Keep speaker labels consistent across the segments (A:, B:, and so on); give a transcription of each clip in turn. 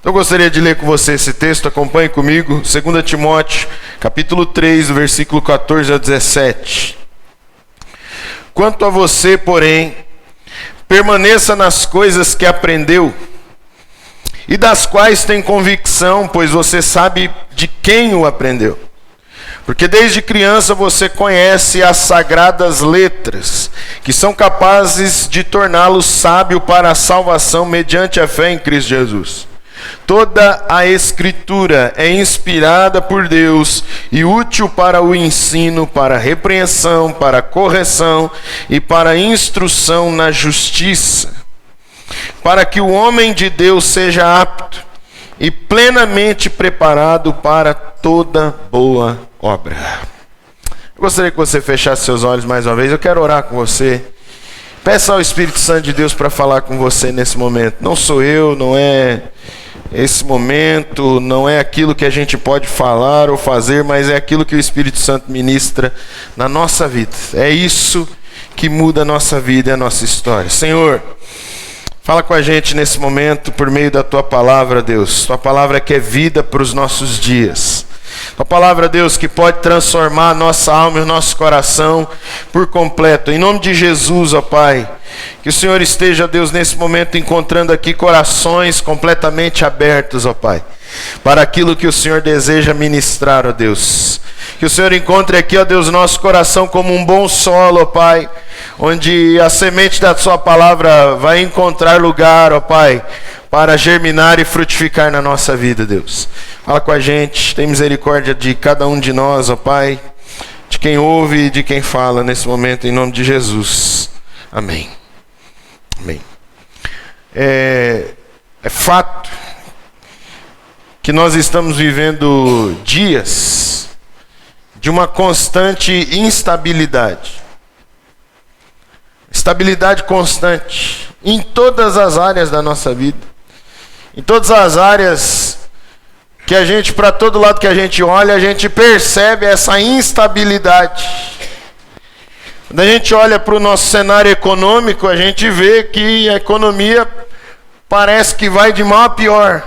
A: Eu gostaria de ler com você esse texto, acompanhe comigo, 2 Timóteo, capítulo 3, versículo 14 a 17. Quanto a você, porém, permaneça nas coisas que aprendeu e das quais tem convicção, pois você sabe de quem o aprendeu. Porque desde criança você conhece as sagradas letras, que são capazes de torná-lo sábio para a salvação mediante a fé em Cristo Jesus. Toda a Escritura é inspirada por Deus e útil para o ensino, para a repreensão, para a correção e para a instrução na justiça, para que o homem de Deus seja apto e plenamente preparado para toda boa obra. Eu gostaria que você fechasse seus olhos mais uma vez. Eu quero orar com você. Peça ao Espírito Santo de Deus para falar com você nesse momento. Não sou eu, não é esse momento, não é aquilo que a gente pode falar ou fazer, mas é aquilo que o Espírito Santo ministra na nossa vida. É isso que muda a nossa vida e a nossa história. Senhor, fala com a gente nesse momento por meio da Tua palavra, Deus. Tua palavra que é vida para os nossos dias. Tua palavra, Deus, que pode transformar a nossa alma e o nosso coração por completo. Em nome de Jesus, ó Pai, que o Senhor esteja, Deus, nesse momento encontrando aqui corações completamente abertos, ó Pai, para aquilo que o Senhor deseja ministrar, ó Deus. Que o Senhor encontre aqui, ó Deus, nosso coração como um bom solo, ó Pai, onde a semente da Sua palavra vai encontrar lugar, ó Pai, para germinar e frutificar na nossa vida, Deus. Fala com a gente, tem misericórdia de cada um de nós, ó Pai, de quem ouve e de quem fala nesse momento, em nome de Jesus. Amém. Amém. É fato que nós estamos vivendo dias de uma constante instabilidade. Estabilidade constante em todas as áreas da nossa vida. Em todas as áreas que a gente, para todo lado que a gente olha, a gente percebe essa instabilidade. Quando a gente olha para o nosso cenário econômico, a gente vê que a economia parece que vai de mal a pior.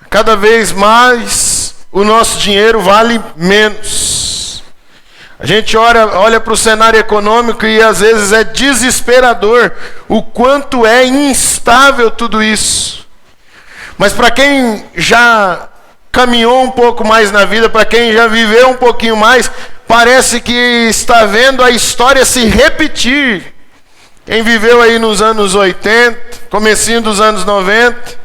A: Cada vez mais o nosso dinheiro vale menos. A gente olha para o cenário econômico e às vezes é desesperador o quanto é instável tudo isso. Mas para quem já caminhou um pouco mais na vida, para quem já viveu um pouquinho mais, parece que está vendo a história se repetir. Quem viveu aí nos anos 80, comecinho dos anos 90,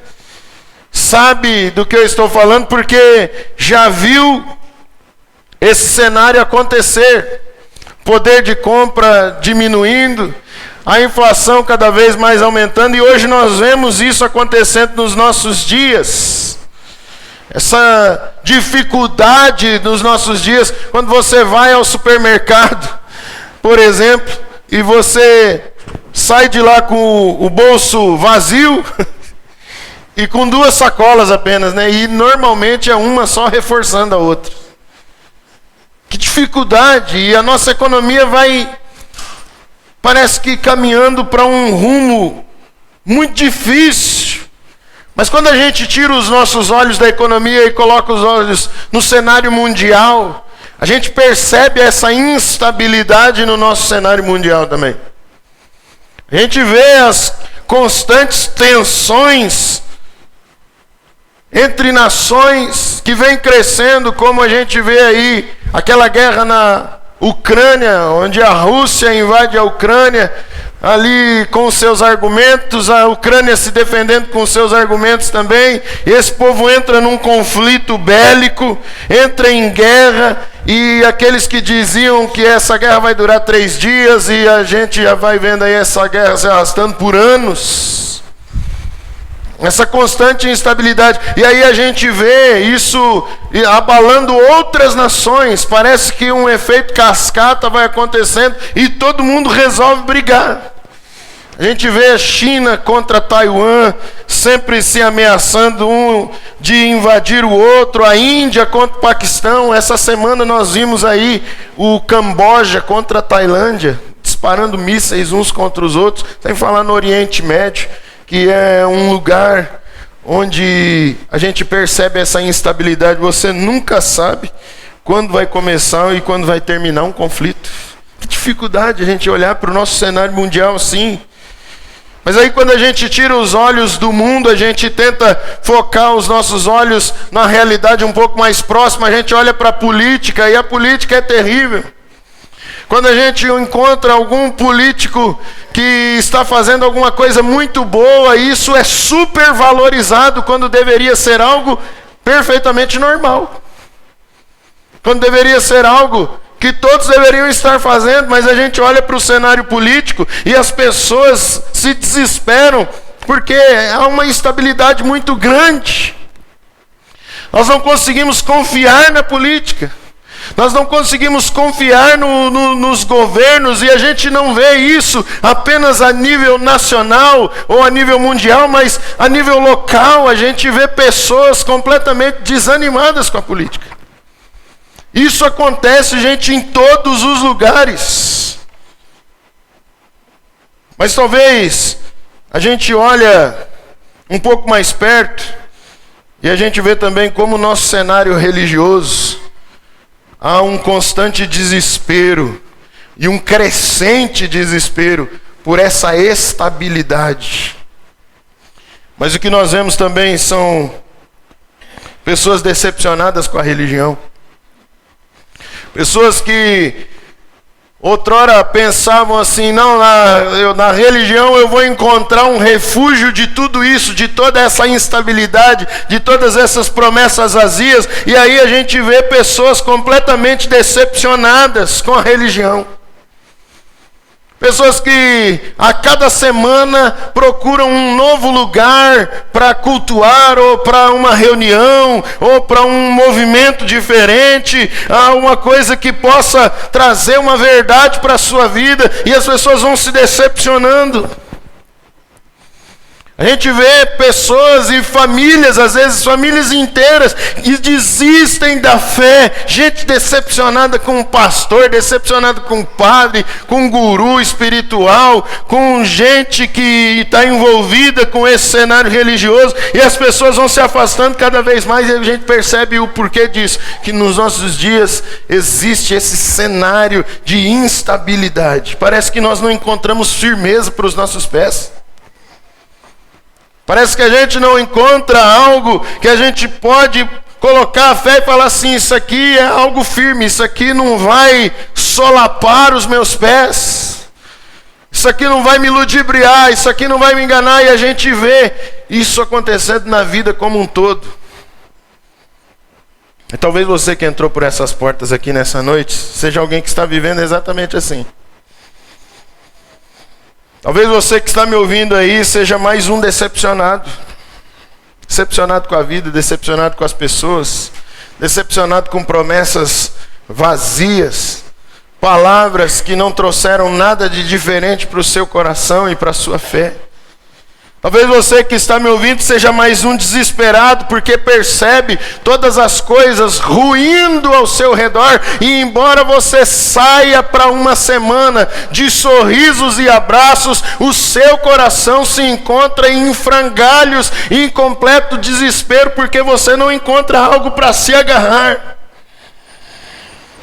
A: sabe do que eu estou falando, porque já viu esse cenário acontecer. Poder de compra diminuindo, a inflação cada vez mais aumentando, e hoje nós vemos isso acontecendo nos nossos dias. Essa dificuldade nos nossos dias, quando você vai ao supermercado, por exemplo, e você sai de lá com o bolso vazio e com 2 sacolas apenas, né? E normalmente é uma só reforçando a outra. Que dificuldade! E a nossa economia parece que caminhando para um rumo muito difícil. Mas quando a gente tira os nossos olhos da economia e coloca os olhos no cenário mundial, a gente percebe essa instabilidade no nosso cenário mundial também. A gente vê as constantes tensões entre nações que vem crescendo, como a gente vê aí aquela guerra na Ucrânia, onde a Rússia invade a Ucrânia, ali com seus argumentos, a Ucrânia se defendendo com seus argumentos também, e esse povo entra num conflito bélico, entra em guerra, e aqueles que diziam que essa guerra vai durar 3 dias, e a gente já vai vendo aí essa guerra se arrastando por anos. Essa constante instabilidade. E aí a gente vê isso abalando outras nações. Parece que um efeito cascata vai acontecendo e todo mundo resolve brigar. A gente vê a China contra Taiwan, sempre se ameaçando um de invadir o outro. A Índia contra o Paquistão. Essa semana nós vimos aí o Camboja contra a Tailândia, disparando mísseis uns contra os outros. Sem falar no Oriente Médio, que é um lugar onde a gente percebe essa instabilidade. Você nunca sabe quando vai começar e quando vai terminar um conflito. Que dificuldade a gente olhar para o nosso cenário mundial assim. Mas aí quando a gente tira os olhos do mundo, a gente tenta focar os nossos olhos na realidade um pouco mais próxima, a gente olha para a política, e a política é terrível. Quando a gente encontra algum político que está fazendo alguma coisa muito boa, isso é super valorizado quando deveria ser algo perfeitamente normal. Quando deveria ser algo que todos deveriam estar fazendo, mas a gente olha para o cenário político e as pessoas se desesperam porque há uma instabilidade muito grande. Nós não conseguimos confiar na política. Nós não conseguimos confiar nos governos, e a gente não vê isso apenas a nível nacional ou a nível mundial, mas a nível local. A gente vê pessoas completamente desanimadas com a política. Isso acontece, gente, em todos os lugares. Mas talvez a gente olha um pouco mais perto e a gente vê também como o nosso cenário religioso há um constante desespero e um crescente desespero por essa estabilidade. Mas o que nós vemos também são pessoas decepcionadas com a religião. Pessoas que outrora pensavam assim, não, na religião eu vou encontrar um refúgio de tudo isso, de toda essa instabilidade, de todas essas promessas vazias. E aí a gente vê pessoas completamente decepcionadas com a religião. Pessoas que a cada semana procuram um novo lugar para cultuar, ou para uma reunião, ou para um movimento diferente, uma coisa que possa trazer uma verdade para a sua vida, e as pessoas vão se decepcionando. A gente vê pessoas e famílias, às vezes famílias inteiras, que desistem da fé. Gente decepcionada com o pastor, decepcionada com o padre, com o guru espiritual, com gente que está envolvida com esse cenário religioso. E as pessoas vão se afastando cada vez mais, e a gente percebe o porquê disso. Que nos nossos dias existe esse cenário de instabilidade. Parece que nós não encontramos firmeza para os nossos pés. Parece que a gente não encontra algo que a gente pode colocar a fé e falar assim, isso aqui é algo firme, isso aqui não vai solapar os meus pés, isso aqui não vai me ludibriar, isso aqui não vai me enganar. E a gente vê isso acontecendo na vida como um todo. E talvez você que entrou por essas portas aqui nessa noite, seja alguém que está vivendo exatamente assim. Talvez você que está me ouvindo aí seja mais um decepcionado. Decepcionado com a vida, decepcionado com as pessoas, decepcionado com promessas vazias, palavras que não trouxeram nada de diferente para o seu coração e para a sua fé. Talvez você que está me ouvindo seja mais um desesperado, porque percebe todas as coisas ruindo ao seu redor, e embora você saia para uma semana de sorrisos e abraços, o seu coração se encontra em frangalhos e em completo desespero, porque você não encontra algo para se agarrar.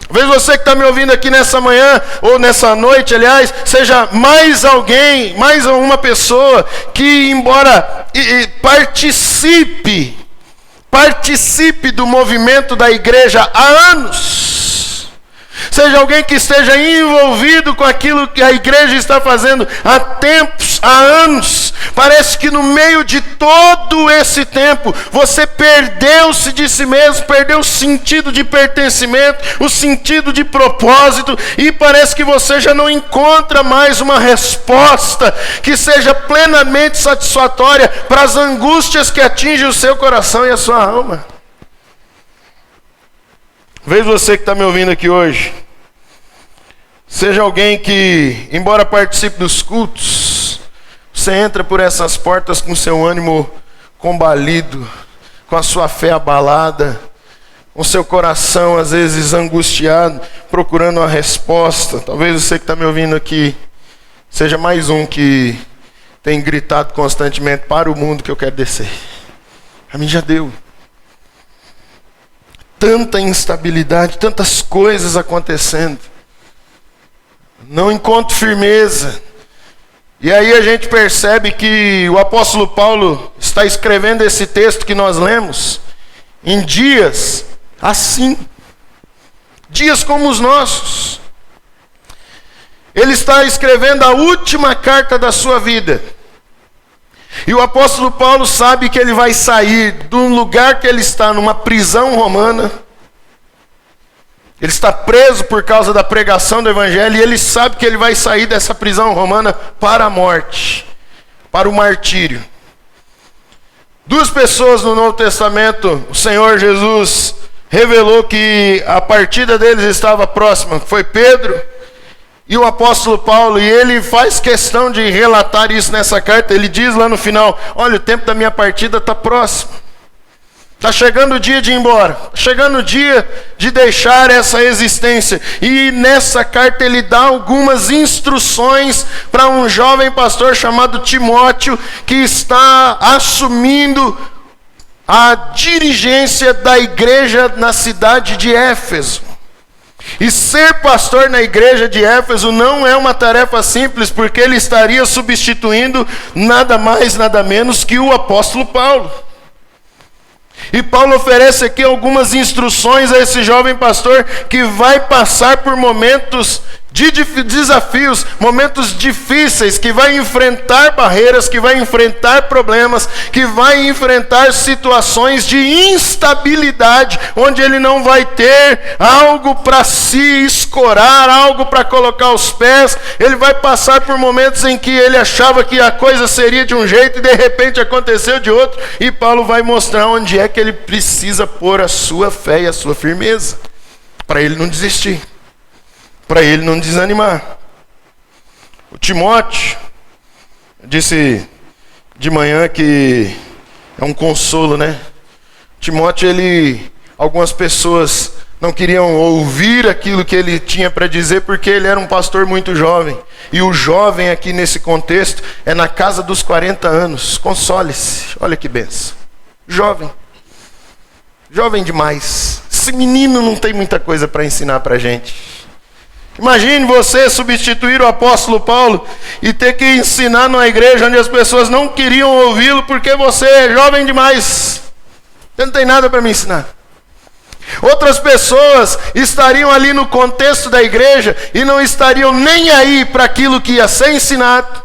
A: Talvez você que está me ouvindo aqui nessa manhã, ou nessa noite, aliás, seja mais alguém, mais uma pessoa que, embora participe do movimento da igreja há anos, seja alguém que esteja envolvido com aquilo que a igreja está fazendo há tempos, há anos, parece que no meio de todo esse tempo, você perdeu-se de si mesmo, perdeu o sentido de pertencimento, o sentido de propósito, e parece que você já não encontra mais uma resposta que seja plenamente satisfatória para as angústias que atingem o seu coração e a sua alma. Veja você que está me ouvindo aqui hoje, seja alguém que, embora participe dos cultos, você entra por essas portas com seu ânimo combalido, com a sua fé abalada, com seu coração às vezes angustiado, procurando uma resposta. Talvez você que está me ouvindo aqui seja mais um que tem gritado constantemente, para o mundo que eu quero descer. A mim já deu. Tanta instabilidade, tantas coisas acontecendo. Não encontro firmeza. E aí a gente percebe que o apóstolo Paulo está escrevendo esse texto que nós lemos em dias assim. Dias como os nossos. Ele está escrevendo a última carta da sua vida. E o apóstolo Paulo sabe que ele vai sair de um lugar que ele está, numa prisão romana. Ele está preso por causa da pregação do evangelho. E ele sabe que ele vai sair dessa prisão romana para a morte, para o martírio. Duas pessoas no Novo Testamento, o Senhor Jesus revelou que a partida deles estava próxima. Foi Pedro e o apóstolo Paulo, e ele faz questão de relatar isso nessa carta. Ele diz lá no final: olha, o tempo da minha partida está próximo. Está chegando o dia de ir embora. Está chegando o dia de deixar essa existência. E nessa carta ele dá algumas instruções para um jovem pastor chamado Timóteo, que está assumindo a dirigência da igreja na cidade de Éfeso. E ser pastor na igreja de Éfeso não é uma tarefa simples, porque ele estaria substituindo nada mais, nada menos que o apóstolo Paulo. E Paulo oferece aqui algumas instruções a esse jovem pastor que vai passar por momentos de desafios, momentos difíceis, que vai enfrentar barreiras, que vai enfrentar problemas, que vai enfrentar situações de instabilidade, onde ele não vai ter algo para se escorar, algo para colocar os pés. Ele vai passar por momentos em que ele achava que a coisa seria de um jeito e de repente aconteceu de outro. E Paulo vai mostrar onde é que ele precisa pôr a sua fé e a sua firmeza, para ele não desistir, para ele não desanimar. O Timóteo, eu disse de manhã que é um consolo, né? Timóteo, algumas pessoas não queriam ouvir aquilo que ele tinha para dizer, porque ele era um pastor muito jovem. E o jovem aqui nesse contexto é na casa dos 40 anos. Console-se, olha que benção. Jovem. Jovem demais. Esse menino não tem muita coisa para ensinar para a gente. Imagine você substituir o apóstolo Paulo e ter que ensinar numa igreja onde as pessoas não queriam ouvi-lo porque você é jovem demais. Você não tem nada para me ensinar. Outras pessoas estariam ali no contexto da igreja e não estariam nem aí para aquilo que ia ser ensinado,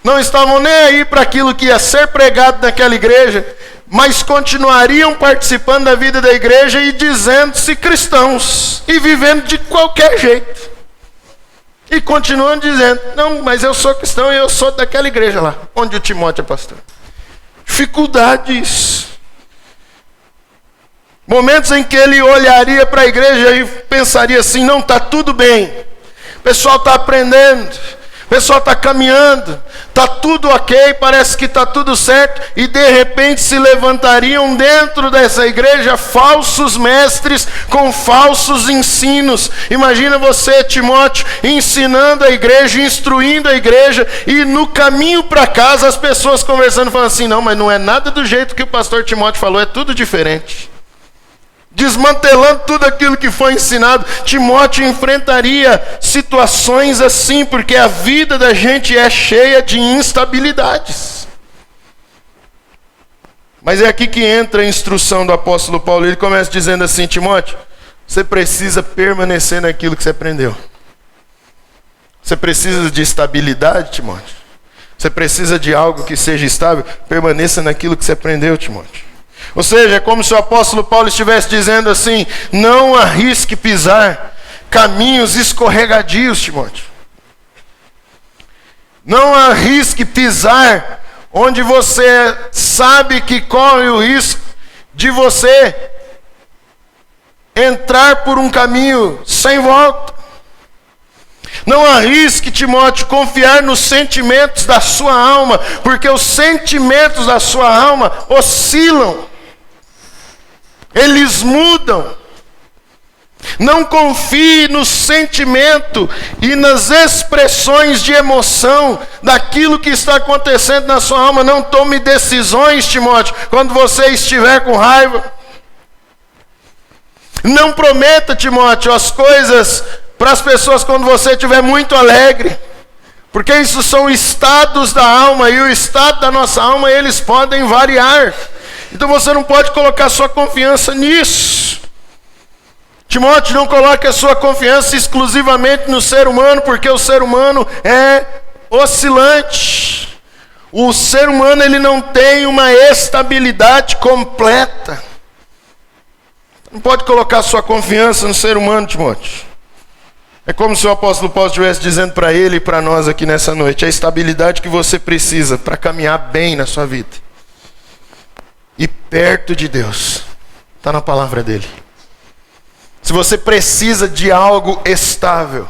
A: não estavam nem aí para aquilo que ia ser pregado naquela igreja, mas continuariam participando da vida da igreja e dizendo-se cristãos e vivendo de qualquer jeito. E continuam dizendo: não, mas eu sou cristão e eu sou daquela igreja lá, onde o Timóteo é pastor. Dificuldades. Momentos em que ele olharia para a igreja e pensaria assim: não, está tudo bem, o pessoal está aprendendo, o pessoal está caminhando, está tudo ok, parece que está tudo certo. E de repente se levantariam dentro dessa igreja falsos mestres com falsos ensinos. Imagina você, Timóteo, ensinando a igreja, instruindo a igreja, e no caminho para casa as pessoas conversando, falando assim: não, mas não é nada do jeito que o pastor Timóteo falou, é tudo diferente. Desmantelando tudo aquilo que foi ensinado. Timóteo enfrentaria situações assim, porque a vida da gente é cheia de instabilidades. Mas é aqui que entra a instrução do apóstolo Paulo. Ele começa dizendo assim: Timóteo, você precisa permanecer naquilo que você aprendeu. Você precisa de estabilidade, Timóteo. Você precisa de algo que seja estável. Permaneça naquilo que você aprendeu, Timóteo. Ou seja, é como se o apóstolo Paulo estivesse dizendo assim: não arrisque pisar caminhos escorregadios, Timóteo. Não arrisque pisar onde você sabe que corre o risco de você entrar por um caminho sem volta. Não arrisque, Timóteo, confiar nos sentimentos da sua alma, porque os sentimentos da sua alma oscilam. Eles mudam. Não confie no sentimento e nas expressões de emoção daquilo que está acontecendo na sua alma. Não tome decisões, Timóteo, quando você estiver com raiva. Não prometa, Timóteo, as coisas para as pessoas quando você estiver muito alegre. Porque isso são estados da alma, e o estado da nossa alma, eles podem variar. Então você não pode colocar sua confiança nisso. Timóteo, não coloque a sua confiança exclusivamente no ser humano, porque o ser humano é oscilante. O ser humano, ele não tem uma estabilidade completa. Não pode colocar sua confiança no ser humano, Timóteo. É como se o apóstolo Paulo estivesse dizendo para ele e para nós aqui nessa noite: a estabilidade que você precisa para caminhar bem na sua vida e perto de Deus está na palavra dele. Se você precisa de algo estável,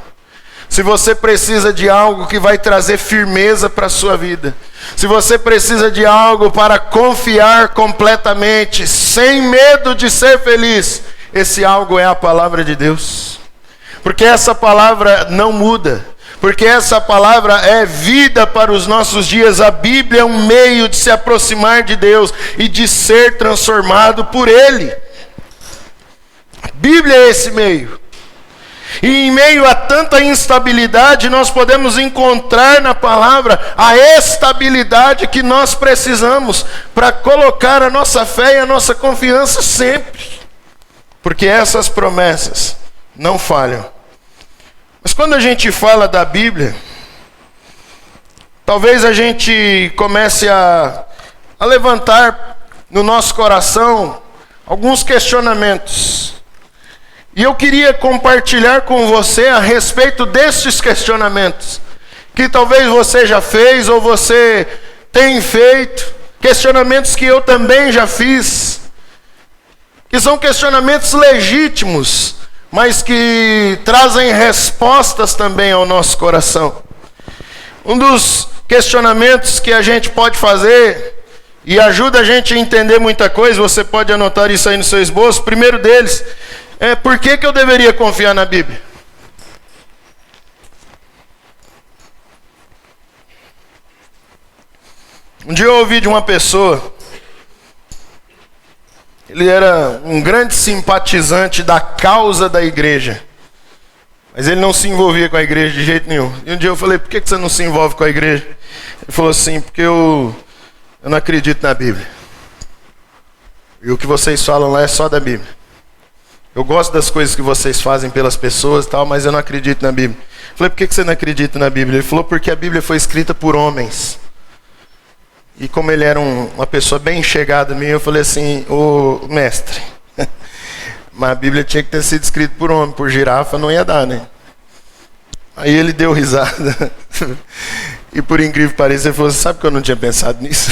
A: se você precisa de algo que vai trazer firmeza para a sua vida, se você precisa de algo para confiar completamente, sem medo de ser feliz, esse algo é a palavra de Deus. Porque essa palavra não muda. Porque essa palavra é vida para os nossos dias. A Bíblia é um meio de se aproximar de Deus e de ser transformado por Ele. A Bíblia é esse meio. E em meio a tanta instabilidade, nós podemos encontrar na palavra a estabilidade que nós precisamos para colocar a nossa fé e a nossa confiança sempre. Porque essas promessas não falham. Mas quando a gente fala da Bíblia, talvez a gente comece a levantar no nosso coração alguns questionamentos. E eu queria compartilhar com você a respeito destes questionamentos, que talvez você já fez ou você tem feito, questionamentos que eu também já fiz, que são questionamentos legítimos, mas que trazem respostas também ao nosso coração. Um dos questionamentos que a gente pode fazer e ajuda a gente a entender muita coisa, você pode anotar isso aí no seu esboço. O primeiro deles é: por que eu deveria confiar na Bíblia? Um dia eu ouvi de uma pessoa, ele era um grande simpatizante da causa da igreja, mas ele não se envolvia com a igreja de jeito nenhum. E um dia eu falei: por que você não se envolve com a igreja? Ele falou assim: porque eu não acredito na Bíblia. E o que vocês falam lá é só da Bíblia. Eu gosto das coisas que vocês fazem pelas pessoas e tal, mas eu não acredito na Bíblia. Eu falei: por que você não acredita na Bíblia? Ele falou: porque a Bíblia foi escrita por homens. E como ele era uma pessoa bem chegada a mim, eu falei assim: ô mestre, mas a Bíblia tinha que ter sido escrita por homem, por girafa não ia dar, né? Aí ele deu risada. E por incrível que pareça, ele falou: sabe que eu não tinha pensado nisso?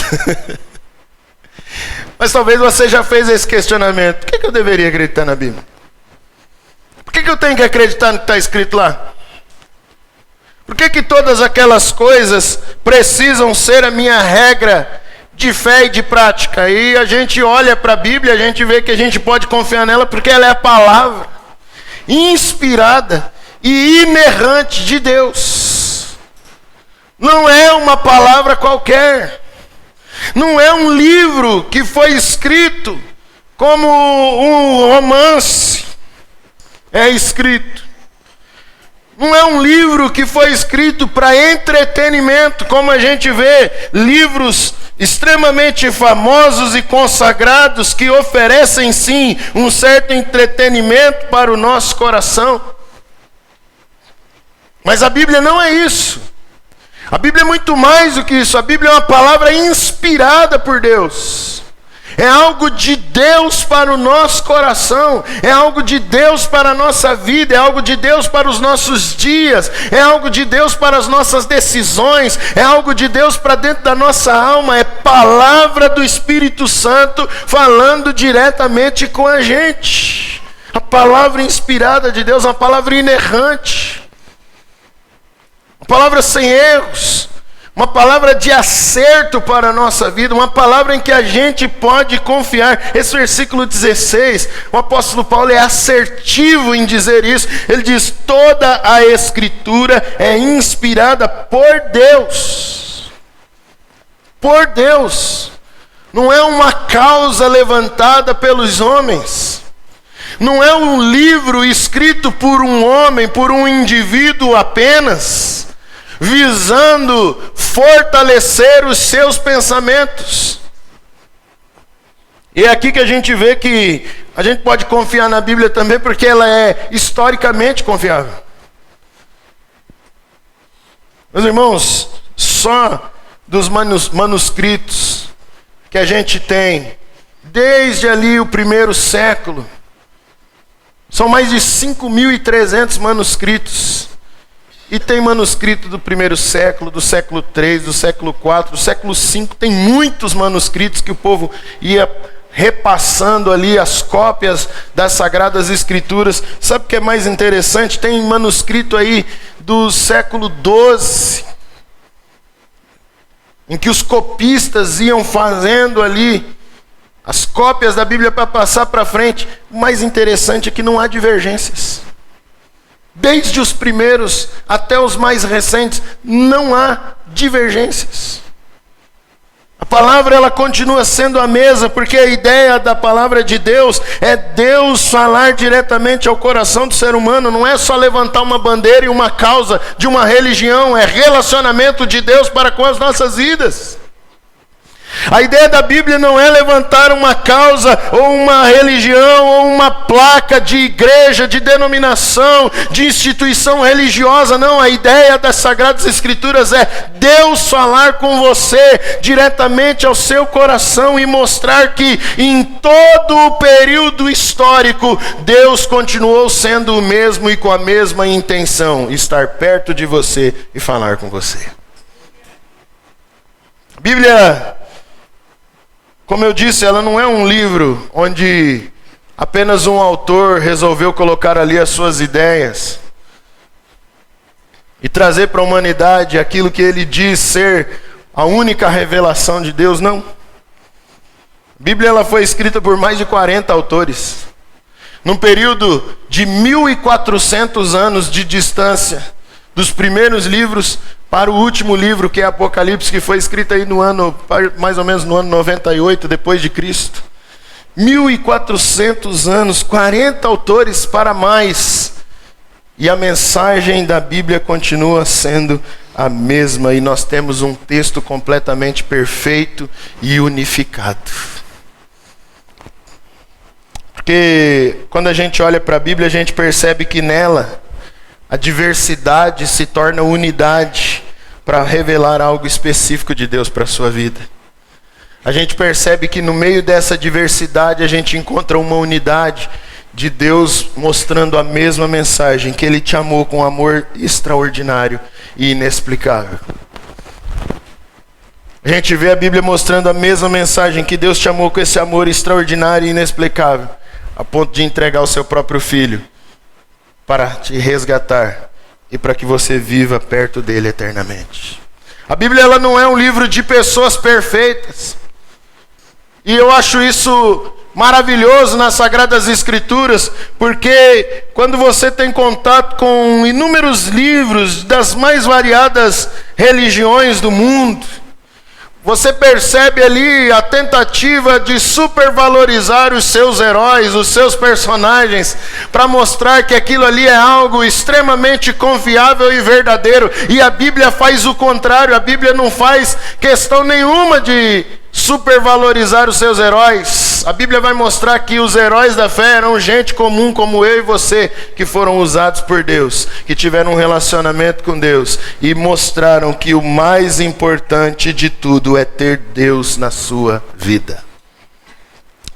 A: Mas talvez você já fez esse questionamento: por que eu deveria acreditar na Bíblia? Por que eu tenho que acreditar no que está escrito lá? Por que todas aquelas coisas precisam ser a minha regra de fé e de prática? E a gente olha para a Bíblia, a gente vê que a gente pode confiar nela porque ela é a palavra inspirada e inerrante de Deus. Não é uma palavra qualquer. Não é um livro que foi escrito como um romance é escrito. Não é um livro que foi escrito para entretenimento, como a gente vê livros extremamente famosos e consagrados que oferecem sim um certo entretenimento para o nosso coração. Mas a Bíblia não é isso. A Bíblia é muito mais do que isso. A Bíblia é uma palavra inspirada por Deus. É algo de Deus para o nosso coração, é algo de Deus para a nossa vida, é algo de Deus para os nossos dias, é algo de Deus para as nossas decisões, é algo de Deus para dentro da nossa alma, é palavra do Espírito Santo falando diretamente com a gente. A palavra inspirada de Deus, uma palavra inerrante, uma palavra sem erros, uma palavra de acerto para a nossa vida, uma palavra em que a gente pode confiar. Esse versículo 16, o apóstolo Paulo é assertivo em dizer isso. Ele diz: toda a Escritura é inspirada por Deus. Por Deus. Não é uma causa levantada pelos homens. Não é um livro escrito por um homem, por um indivíduo apenas, visando fortalecer os seus pensamentos. E é aqui que a gente vê que a gente pode confiar na Bíblia também, porque ela é historicamente confiável. Meus irmãos, só dos manuscritos que a gente tem, desde ali o primeiro século, são mais de 5.300 manuscritos. E tem manuscrito do primeiro século, do século III, do século IV, do século V. Tem muitos manuscritos que o povo ia repassando ali as cópias das Sagradas Escrituras. Sabe o que é mais interessante? Tem manuscrito aí do século XII, em que os copistas iam fazendo ali as cópias da Bíblia para passar para frente. O mais interessante é que não há divergências. Desde os primeiros até os mais recentes, não há divergências. A palavra ela continua sendo a mesma, porque a ideia da palavra de Deus é Deus falar diretamente ao coração do ser humano. Não é só levantar uma bandeira e uma causa de uma religião, é relacionamento de Deus para com as nossas vidas. A ideia da Bíblia não é levantar uma causa, ou uma religião, ou uma placa de igreja, de denominação, de instituição religiosa. Não, a ideia das Sagradas Escrituras é Deus falar com você diretamente ao seu coração e mostrar que em todo o período histórico, Deus continuou sendo o mesmo e com a mesma intenção, estar perto de você e falar com você. A Bíblia, como eu disse, ela não é um livro onde apenas um autor resolveu colocar ali as suas ideias e trazer para a humanidade aquilo que ele diz ser a única revelação de Deus. Não. A Bíblia ela foi escrita por mais de 40 autores, num período de 1.400 anos de distância, dos primeiros livros para o último livro, que é Apocalipse, que foi escrito aí no ano, mais ou menos no ano 98 depois de Cristo. 1.400 anos, 40 autores para mais. E a mensagem da Bíblia continua sendo a mesma. E nós temos um texto completamente perfeito e unificado. Porque quando a gente olha para a Bíblia, a gente percebe que nela a diversidade se torna unidade para revelar algo específico de Deus para a sua vida. A gente percebe que no meio dessa diversidade a gente encontra uma unidade de Deus mostrando a mesma mensagem, que Ele te amou com amor extraordinário e inexplicável. A gente vê a Bíblia mostrando a mesma mensagem, que Deus te amou com esse amor extraordinário e inexplicável, a ponto de entregar o seu próprio Filho para te resgatar e para que você viva perto dele eternamente. A Bíblia ela não é um livro de pessoas perfeitas. E eu acho isso maravilhoso nas Sagradas Escrituras, porque quando você tem contato com inúmeros livros das mais variadas religiões do mundo, você percebe ali a tentativa de supervalorizar os seus heróis, os seus personagens, para mostrar que aquilo ali é algo extremamente confiável e verdadeiro. E a Bíblia faz o contrário. A Bíblia não faz questão nenhuma de supervalorizar os seus heróis. A Bíblia vai mostrar que os heróis da fé eram gente comum como eu e você, que foram usados por Deus, que tiveram um relacionamento com Deus e mostraram que o mais importante de tudo é ter Deus na sua vida.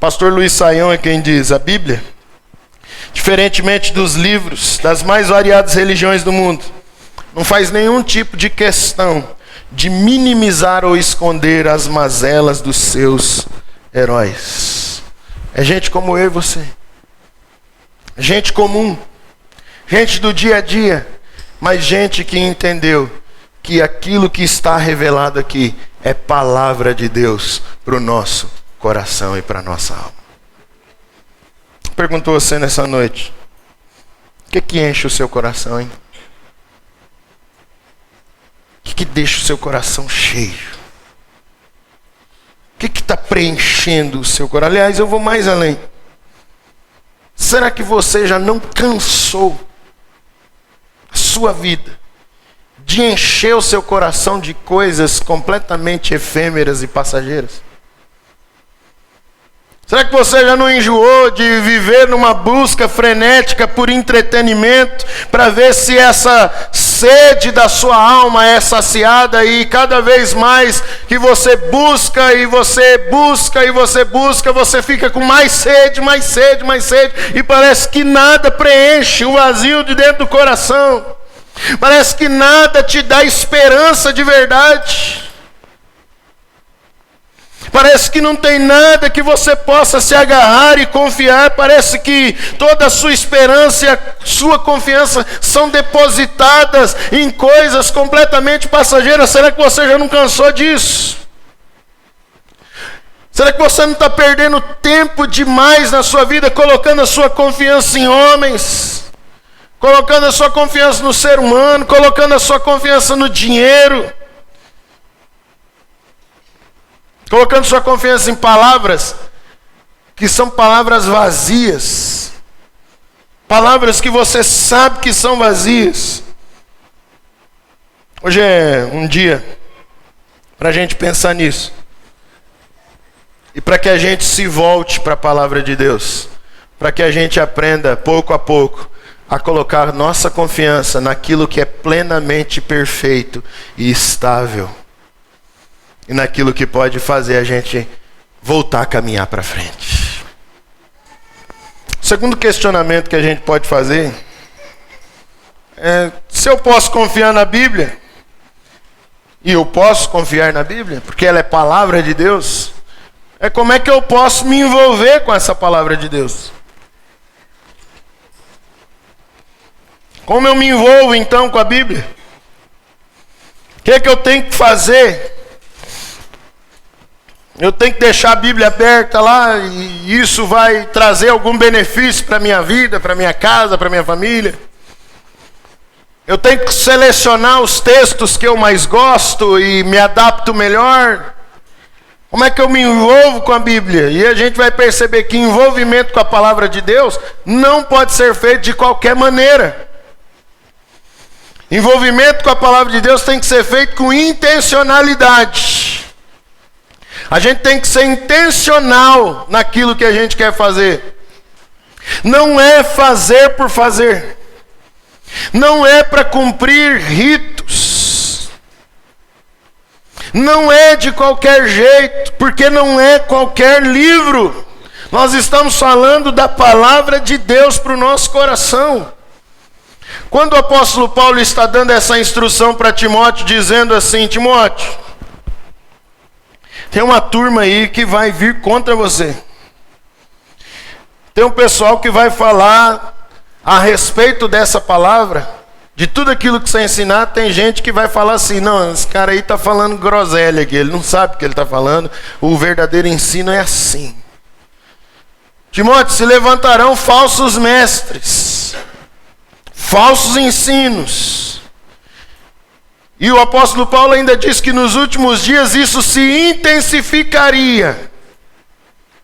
A: Pastor Luiz Saião é quem diz: a Bíblia, diferentemente dos livros das mais variadas religiões do mundo, não faz nenhum tipo de questão de minimizar ou esconder as mazelas dos seus heróis. É gente como eu e você, gente comum, gente do dia a dia, mas gente que entendeu que aquilo que está revelado aqui é palavra de Deus para o nosso coração e para a nossa alma. Perguntou você nessa noite: o que enche o seu coração, hein? O que deixa o seu coração cheio? O que está preenchendo o seu coração? Aliás, eu vou mais além. Será que você já não cansou a sua vida de encher o seu coração de coisas completamente efêmeras e passageiras? Será que você já não enjoou de viver numa busca frenética por entretenimento, para ver se essa sede da sua alma é saciada, e cada vez mais que você busca e você busca e você busca, você fica com mais sede, mais sede, mais sede, e parece que nada preenche o vazio de dentro do coração. Parece que nada te dá esperança de verdade. Parece que não tem nada que você possa se agarrar e confiar. Parece que toda a sua esperança e a sua confiança são depositadas em coisas completamente passageiras. Será que você já não cansou disso? Será que você não está perdendo tempo demais na sua vida colocando a sua confiança em homens? Colocando a sua confiança no ser humano? Colocando a sua confiança no dinheiro? Colocando sua confiança em palavras que são palavras vazias. Palavras que você sabe que são vazias. Hoje é um dia para a gente pensar nisso. E para que a gente se volte para a palavra de Deus. Para que a gente aprenda, pouco a pouco, a colocar nossa confiança naquilo que é plenamente perfeito e estável. E naquilo que pode fazer a gente voltar a caminhar para frente. O segundo questionamento que a gente pode fazer é: se eu posso confiar na Bíblia, e eu posso confiar na Bíblia, porque ela é palavra de Deus, como é que eu posso me envolver com essa palavra de Deus? Como eu me envolvo então com a Bíblia? O que eu tenho que fazer? Eu tenho que deixar a Bíblia aberta lá e isso vai trazer algum benefício para a minha vida, para a minha casa, para a minha família? Eu tenho que selecionar os textos que eu mais gosto e me adapto melhor? Como é que eu me envolvo com a Bíblia? E a gente vai perceber que envolvimento com a palavra de Deus não pode ser feito de qualquer maneira. Envolvimento com a palavra de Deus tem que ser feito com intencionalidade. A gente tem que ser intencional naquilo que a gente quer fazer. Não é fazer por fazer. Não é para cumprir ritos. Não é de qualquer jeito, porque não é qualquer livro. Nós estamos falando da palavra de Deus para o nosso coração. Quando o apóstolo Paulo está dando essa instrução para Timóteo, dizendo assim: Timóteo, tem uma turma aí que vai vir contra você. Tem um pessoal que vai falar a respeito dessa palavra, de tudo aquilo que você ensinar. Tem gente que vai falar assim: não, esse cara aí está falando groselha aqui, ele não sabe o que ele está falando, o verdadeiro ensino é assim. Timóteo, se levantarão falsos mestres, falsos ensinos. E o apóstolo Paulo ainda diz que nos últimos dias isso se intensificaria.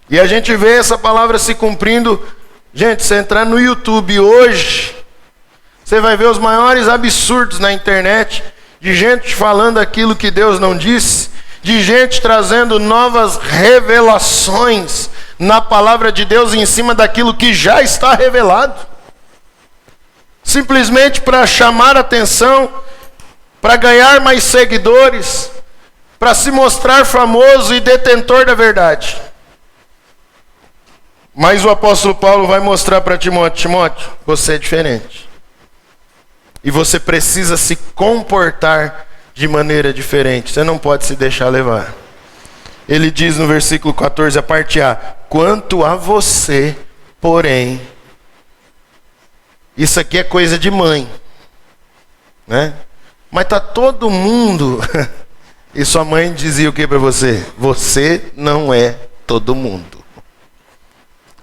A: E a gente vê essa palavra se cumprindo. Gente, se entrar no YouTube hoje, você vai ver os maiores absurdos na internet, de gente falando aquilo que Deus não disse, de gente trazendo novas revelações na palavra de Deus em cima daquilo que já está revelado. Simplesmente para chamar atenção, para ganhar mais seguidores, para se mostrar famoso e detentor da verdade. Mas o apóstolo Paulo vai mostrar para Timóteo: Timóteo, você é diferente. E você precisa se comportar de maneira diferente. Você não pode se deixar levar. Ele diz no versículo 14, a parte A: quanto a você, porém. Isso aqui é coisa de mãe, né? Mas tá todo mundo. E sua mãe dizia o que para você? Você não é todo mundo.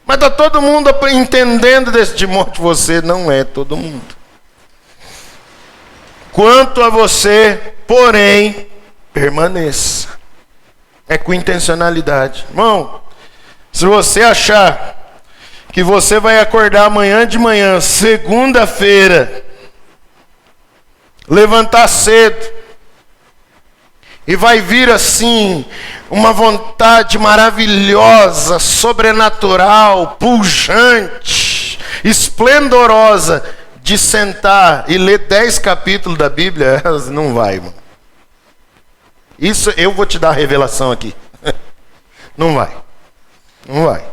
A: Mas tá todo mundo entendendo desse Timóteo, você não é todo mundo. Quanto a você, porém, permaneça. É com intencionalidade. Irmão, se você achar que você vai acordar amanhã de manhã, segunda-feira, levantar cedo, e vai vir assim, uma vontade maravilhosa, sobrenatural, pujante, esplendorosa, de sentar e ler 10 capítulos da Bíblia, não vai, irmão. Isso eu vou te dar a revelação aqui. Não vai. Não vai.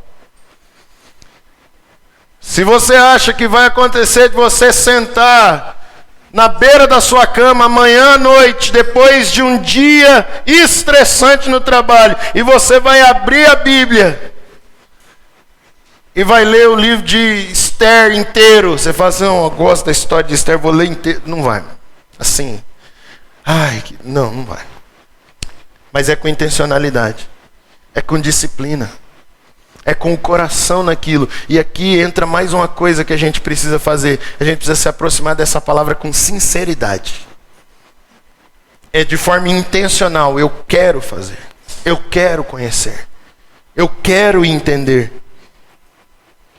A: Se você acha que vai acontecer de você sentar na beira da sua cama amanhã à noite, depois de um dia estressante no trabalho, e você vai abrir a Bíblia e vai ler o livro de Esther inteiro, você fala assim, não, eu gosto da história de Esther, vou ler inteiro. Não vai. Assim. Não vai. Mas é com intencionalidade. É com disciplina. É com o coração naquilo. E aqui entra mais uma coisa que a gente precisa fazer. A gente precisa se aproximar dessa palavra com sinceridade. É de forma intencional. Eu quero fazer. Eu quero conhecer. Eu quero entender.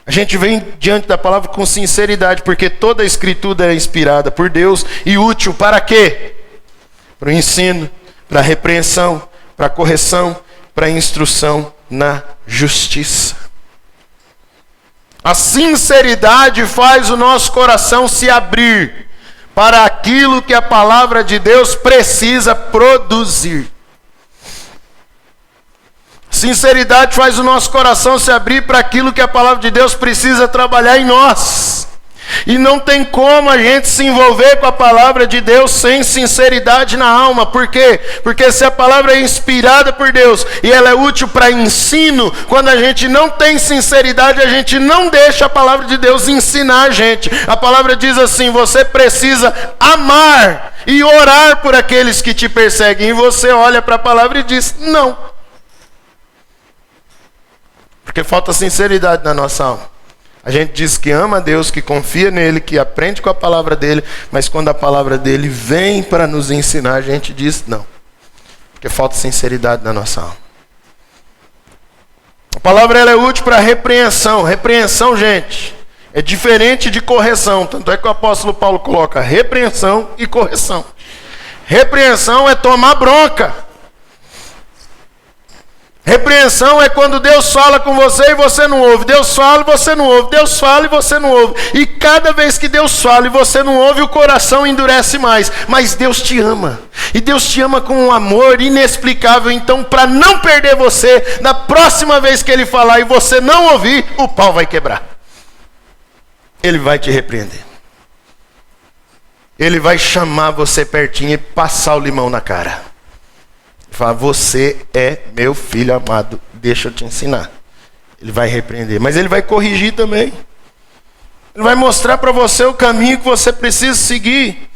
A: A gente vem diante da palavra com sinceridade, porque toda a escritura é inspirada por Deus e útil para quê? Para o ensino, para a repreensão, para a correção, para a instrução na justiça. A sinceridade faz o nosso coração se abrir para aquilo que a palavra de Deus precisa produzir. Sinceridade faz o nosso coração se abrir para aquilo que a palavra de Deus precisa trabalhar em nós. E não tem como a gente se envolver com a palavra de Deus sem sinceridade na alma. Por quê? Porque se a palavra é inspirada por Deus e ela é útil para ensino, quando a gente não tem sinceridade, a gente não deixa a palavra de Deus ensinar a gente. A palavra diz assim, você precisa amar e orar por aqueles que te perseguem. E você olha para a palavra e diz, não. Porque falta sinceridade na nossa alma. A gente diz que ama a Deus, que confia nele, que aprende com a palavra dele, mas quando a palavra dele vem para nos ensinar, a gente diz não. Porque falta sinceridade na nossa alma. A palavra ela é útil para repreensão. Repreensão, gente, é diferente de correção. Tanto é que o apóstolo Paulo coloca repreensão e correção. Repreensão é tomar bronca. Repreensão é quando Deus fala com você e você não ouve. Deus fala e você não ouve. Deus fala e você não ouve. E cada vez que Deus fala e você não ouve, o coração endurece mais. Mas Deus te ama. E Deus te ama com um amor inexplicável. Então, para não perder você, na próxima vez que Ele falar e você não ouvir, o pau vai quebrar. Ele vai te repreender. Ele vai chamar você pertinho e passar o limão na cara. Fala, você é meu filho amado, deixa eu te ensinar. Ele vai repreender, mas ele vai corrigir também. Ele vai mostrar para você o caminho que você precisa seguir.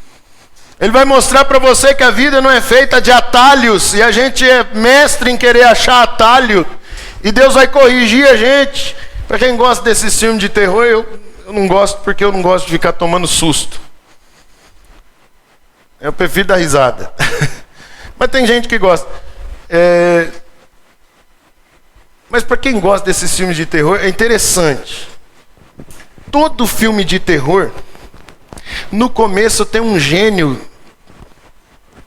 A: Ele vai mostrar para você que a vida não é feita de atalhos, e a gente é mestre em querer achar atalho, e Deus vai corrigir a gente. Para quem gosta desse filme de terror, eu não gosto, porque eu não gosto de ficar tomando susto. Eu prefiro dar risada. Mas tem gente que gosta. Mas para quem gosta desses filmes de terror, é interessante. Todo filme de terror, no começo tem um gênio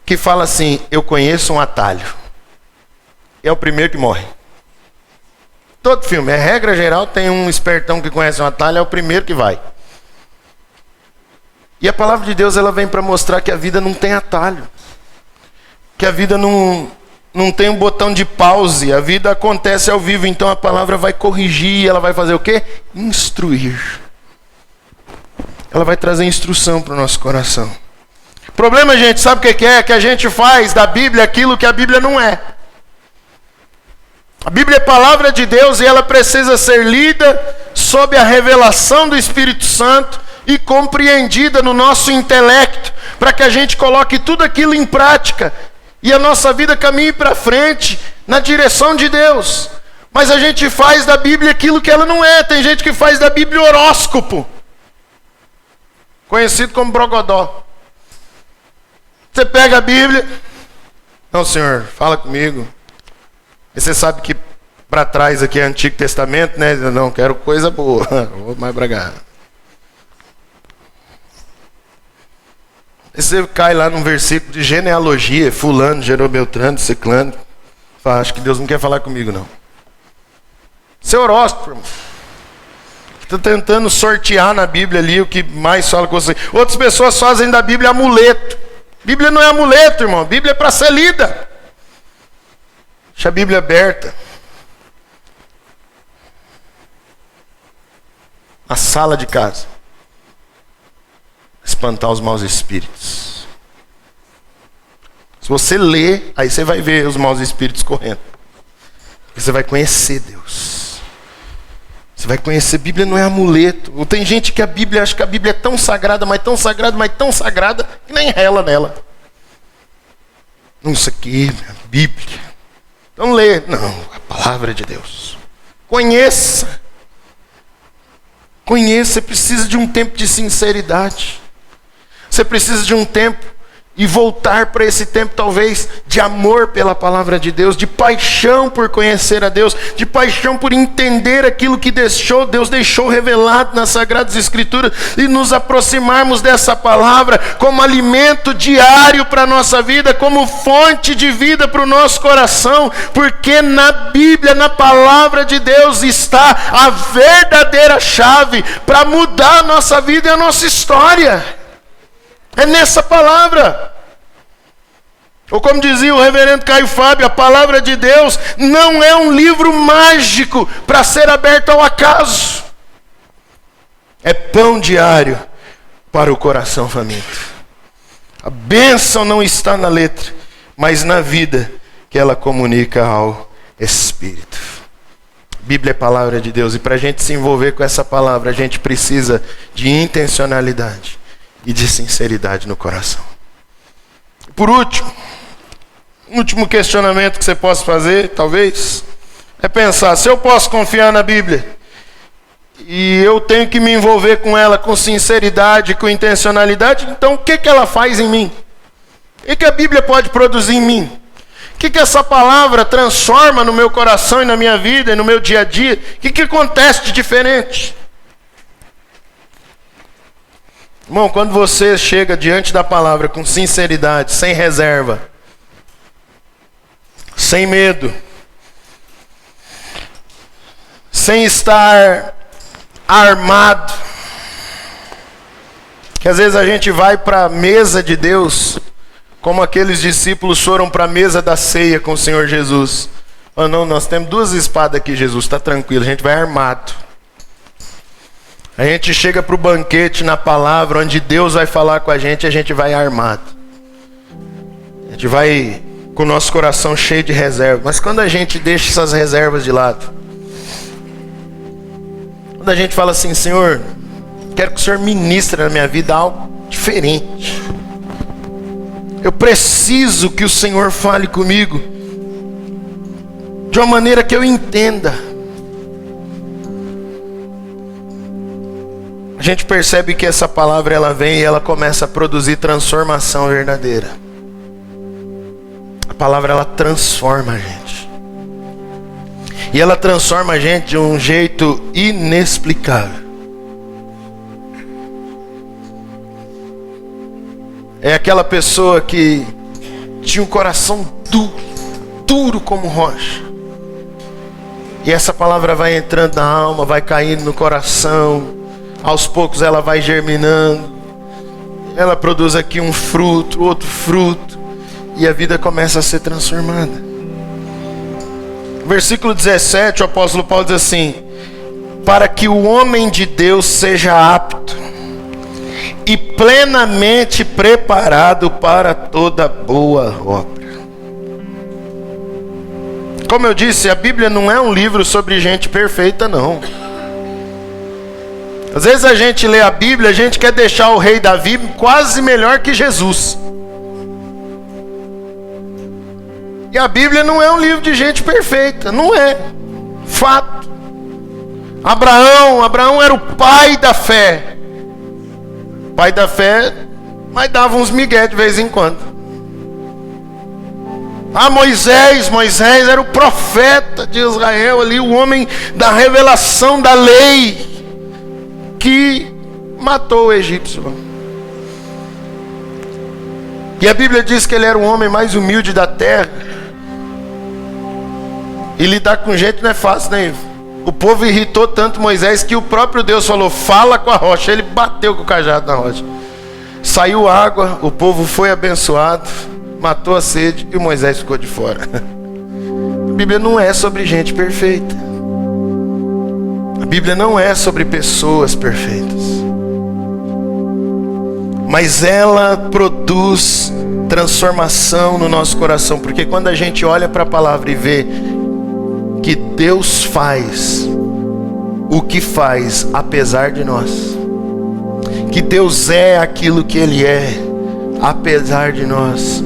A: que fala assim, eu conheço um atalho. É o primeiro que morre. Todo filme, é regra geral, tem um espertão que conhece um atalho, é o primeiro que vai. E a palavra de Deus ela vem para mostrar que a vida não tem atalho. Que a vida não tem um botão de pause, a vida acontece ao vivo, então a palavra vai corrigir, ela vai fazer o quê? Instruir. Ela vai trazer instrução para o nosso coração. O problema, gente, sabe o que é? Que a gente faz da Bíblia aquilo que a Bíblia não é. A Bíblia é palavra de Deus e ela precisa ser lida sob a revelação do Espírito Santo e compreendida no nosso intelecto, para que a gente coloque tudo aquilo em prática e a nossa vida caminhe para frente na direção de Deus. Mas a gente faz da Bíblia aquilo que ela não é. Tem gente que faz da Bíblia horóscopo, conhecido como brogodó. Você pega a Bíblia, não, senhor, fala comigo. E você sabe que para trás aqui é Antigo Testamento, né? Não, quero coisa boa, vou mais pra cá. E você cai lá num versículo de genealogia, fulano, gerou Beltrano, ciclano. Fala, acho que Deus não quer falar comigo, não. Seu horóscopo, irmão. Está tentando sortear na Bíblia ali o que mais fala com você. Outras pessoas fazem da Bíblia amuleto. Bíblia não é amuleto, irmão. Bíblia é para ser lida. Deixa a Bíblia aberta. Na sala de casa. Espantar os maus espíritos. Se você ler, aí você vai ver os maus espíritos correndo. Você vai conhecer Deus. Você vai conhecer. Bíblia não é amuleto. Ou tem gente que a Bíblia, acha que a Bíblia é tão sagrada, mas tão sagrada, mas tão sagrada, que nem rela nela. Isso aqui, Bíblia. Então lê. Não, a palavra de Deus. Conheça. Conheça. Você precisa de um tempo de sinceridade. Você precisa de um tempo e voltar para esse tempo talvez de amor pela palavra de Deus, de paixão por conhecer a Deus, de paixão por entender aquilo que Deus deixou revelado nas Sagradas Escrituras e nos aproximarmos dessa palavra como alimento diário para a nossa vida, como fonte de vida para o nosso coração, porque na Bíblia, na palavra de Deus está a verdadeira chave para mudar a nossa vida e a nossa história. É nessa palavra. Ou como dizia o reverendo Caio Fábio, a palavra de Deus não é um livro mágico para ser aberto ao acaso. É pão diário para o coração faminto. A bênção não está na letra, mas na vida que ela comunica ao Espírito. A Bíblia é a palavra de Deus, e para a gente se envolver com essa palavra, a gente precisa de intencionalidade e de sinceridade no coração. Por último, último questionamento que você possa fazer, talvez, é pensar, se eu posso confiar na Bíblia, e eu tenho que me envolver com ela com sinceridade, com intencionalidade, então o que ela faz em mim? O que a Bíblia pode produzir em mim? O que essa palavra transforma no meu coração e na minha vida e no meu dia a dia? O que acontece de diferente? Irmão, quando você chega diante da palavra com sinceridade, sem reserva, sem medo, sem estar armado, que às vezes a gente vai para a mesa de Deus, como aqueles discípulos foram para a mesa da ceia com o Senhor Jesus. Oh, não, nós temos 2 espadas aqui, Jesus, está tranquilo, a gente vai armado. A gente chega para o banquete na palavra, onde Deus vai falar com a gente vai armado. A gente vai com o nosso coração cheio de reservas. Mas quando a gente deixa essas reservas de lado, quando a gente fala assim, Senhor, quero que o Senhor ministre na minha vida algo diferente. Eu preciso que o Senhor fale comigo de uma maneira que eu entenda. A gente percebe que essa palavra ela vem e ela começa a produzir transformação verdadeira. A palavra ela transforma a gente. E ela transforma a gente de um jeito inexplicável. É aquela pessoa que tinha um coração duro como rocha. E essa palavra vai entrando na alma, vai caindo no coração. Aos poucos ela vai germinando. Ela produz aqui um fruto, outro fruto. E a vida começa a ser transformada. Versículo 17, o apóstolo Paulo diz assim: para que o homem de Deus seja apto e plenamente preparado para toda boa obra. Como eu disse, a Bíblia não é um livro sobre gente perfeita, não. Às vezes a gente lê a Bíblia, a gente quer deixar o rei Davi quase melhor que Jesus. E a Bíblia não é um livro de gente perfeita, não é. Fato. Abraão era o pai da fé. Pai da fé, mas dava uns migué de vez em quando. Moisés era o profeta de Israel ali, o homem da revelação da lei, que matou o egípcio. E a Bíblia diz que ele era o homem mais humilde da terra. E lidar com gente não é fácil, né? O povo irritou tanto Moisés que o próprio Deus falou: fala com a rocha. Ele bateu com o cajado na rocha. Saiu água, o povo foi abençoado, matou a sede e Moisés ficou de fora. A Bíblia não é sobre gente perfeita. A Bíblia não é sobre pessoas perfeitas. Mas ela produz transformação no nosso coração. Porque quando a gente olha para a palavra e vê que Deus faz o que faz apesar de nós, que Deus é aquilo que Ele é apesar de nós,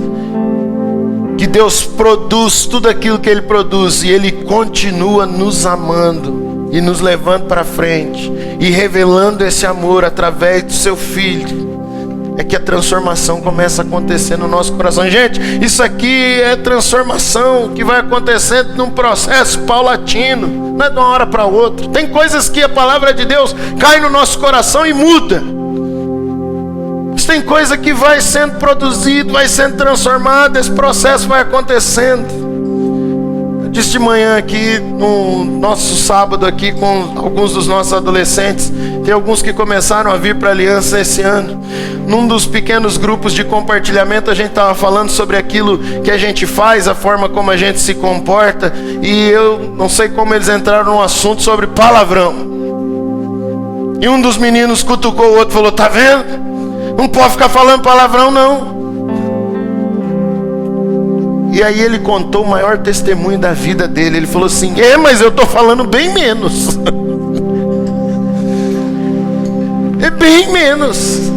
A: que Deus produz tudo aquilo que Ele produz e Ele continua nos amando e nos levando para frente e revelando esse amor através do Seu Filho, é que a transformação começa a acontecer no nosso coração. Gente, isso aqui é transformação que vai acontecendo num processo paulatino, não é de uma hora para outra. Tem coisas que a palavra de Deus cai no nosso coração e muda. Mas tem coisa que vai sendo produzido, vai sendo transformado, esse processo vai acontecendo. Eu disse de manhã aqui, no nosso sábado aqui com alguns dos nossos adolescentes, tem alguns que começaram a vir para a Aliança esse ano. Num dos pequenos grupos de compartilhamento, a gente estava falando sobre aquilo que a gente faz, a forma como a gente se comporta, e eu não sei como eles entraram num assunto sobre palavrão. E um dos meninos cutucou o outro e falou: tá vendo? Não pode ficar falando palavrão não. E aí ele contou o maior testemunho da vida dele. Ele falou assim: mas eu estou falando bem menos. É bem menos.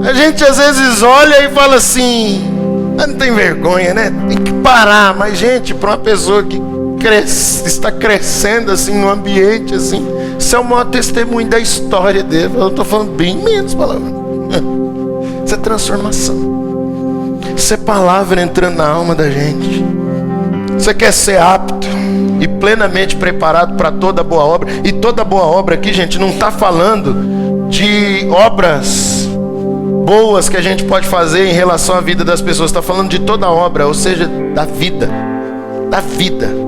A: A gente às vezes olha e fala assim: não tem vergonha, né? Tem que parar. Mas gente, para uma pessoa que está crescendo assim no ambiente assim, isso é o maior testemunho da história dele. Eu estou falando bem menos palavra. Isso é transformação. Isso é palavra entrando na alma da gente. Você quer ser apto e plenamente preparado para toda boa obra. E toda boa obra aqui, gente, não está falando de obras boas que a gente pode fazer em relação à vida das pessoas. Está falando de toda obra, ou seja, da vida. Da vida.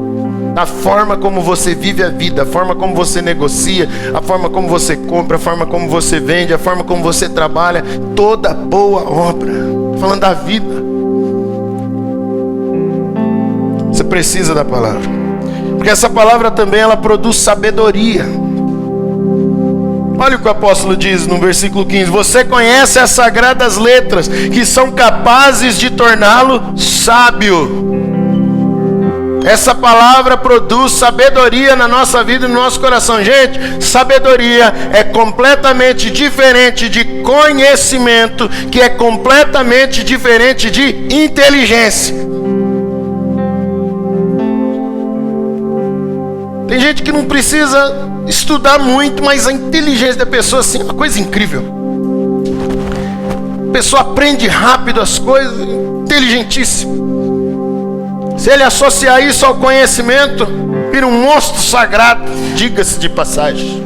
A: Da forma como você vive a vida, a forma como você negocia, a forma como você compra, a forma como você vende, a forma como você trabalha. Toda boa obra. Falando da vida. Você precisa da palavra, porque essa palavra também ela produz sabedoria. Olha o que o apóstolo diz no versículo 15: você conhece as sagradas letras que são capazes de torná-lo sábio. Essa palavra produz sabedoria na nossa vida e no nosso coração. Gente, sabedoria é completamente diferente de conhecimento, que é completamente diferente de inteligência. Tem gente que não precisa estudar muito, mas a inteligência da pessoa assim, é uma coisa incrível. A pessoa aprende rápido as coisas, inteligentíssimo. Se ele associar isso ao conhecimento, vira um monstro sagrado, diga-se de passagem.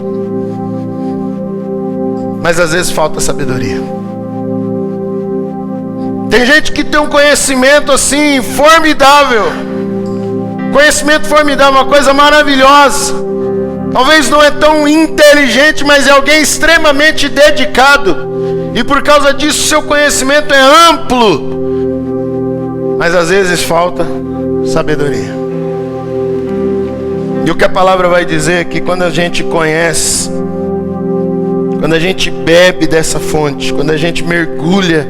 A: Mas às vezes falta sabedoria. Tem gente que tem um conhecimento assim, formidável. Conhecimento formidável, uma coisa maravilhosa. Talvez não é tão inteligente, mas é alguém extremamente dedicado. E por causa disso, seu conhecimento é amplo. Mas às vezes falta sabedoria. E o que a palavra vai dizer é que quando a gente conhece, quando a gente bebe dessa fonte, quando a gente mergulha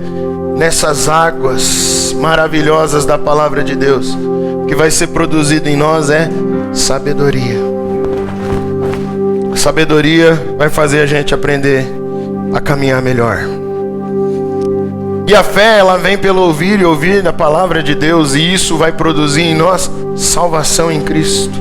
A: nessas águas maravilhosas da palavra de Deus, o que vai ser produzido em nós é sabedoria. Sabedoria vai fazer a gente aprender a caminhar melhor. E a fé, ela vem pelo ouvir e ouvir a palavra de Deus, e isso vai produzir em nós salvação em Cristo.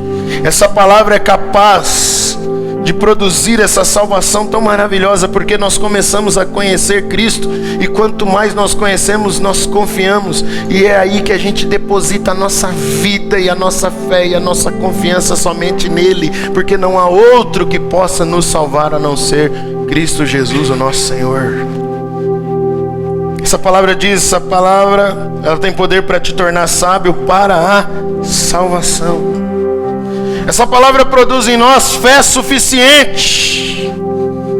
A: Essa palavra é capaz de produzir essa salvação tão maravilhosa, porque nós começamos a conhecer Cristo, e quanto mais nós conhecemos, nós confiamos, e é aí que a gente deposita a nossa vida e a nossa fé e a nossa confiança somente nele, porque não há outro que possa nos salvar a não ser Cristo Jesus, o nosso Senhor. Essa palavra diz, essa palavra, ela tem poder para te tornar sábio para a salvação. Essa palavra produz em nós fé suficiente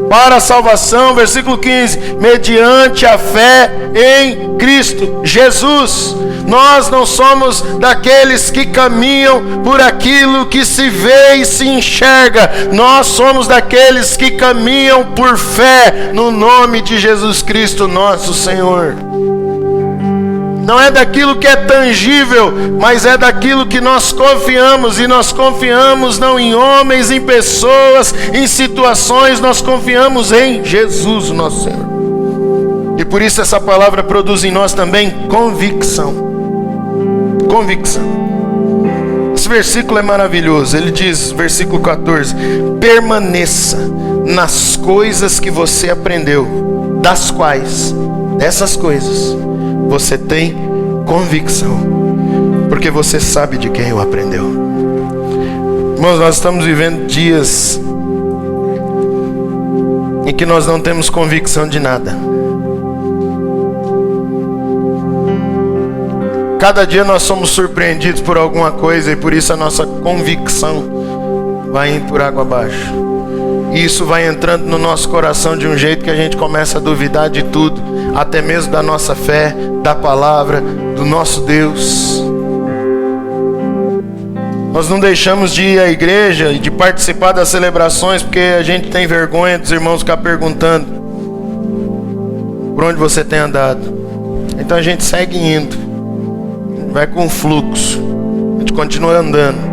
A: para a salvação. Versículo 15: mediante a fé em Cristo Jesus. Nós não somos daqueles que caminham por aquilo que se vê e se enxerga. Nós somos daqueles que caminham por fé no nome de Jesus Cristo, nosso Senhor. Não é daquilo que é tangível, mas é daquilo que nós confiamos. E nós confiamos não em homens, em pessoas, em situações. Nós confiamos em Jesus, nosso Senhor. E por isso essa palavra produz em nós também convicção. Convicção. Esse versículo é maravilhoso. Ele diz, versículo 14: permaneça nas coisas que você aprendeu, das quais, dessas coisas, você tem convicção, porque você sabe de quem o aprendeu. Irmãos, nós estamos vivendo dias em que nós não temos convicção de nada. Cada dia nós somos surpreendidos por alguma coisa, e por isso a nossa convicção vai indo por água abaixo. E isso vai entrando no nosso coração de um jeito que a gente começa a duvidar de tudo, até mesmo da nossa fé, da palavra, do nosso Deus. Nós não deixamos de ir à igreja e de participar das celebrações porque a gente tem vergonha dos irmãos ficar perguntando por onde você tem andado. Então a gente segue indo, vai com o fluxo, a gente continua andando.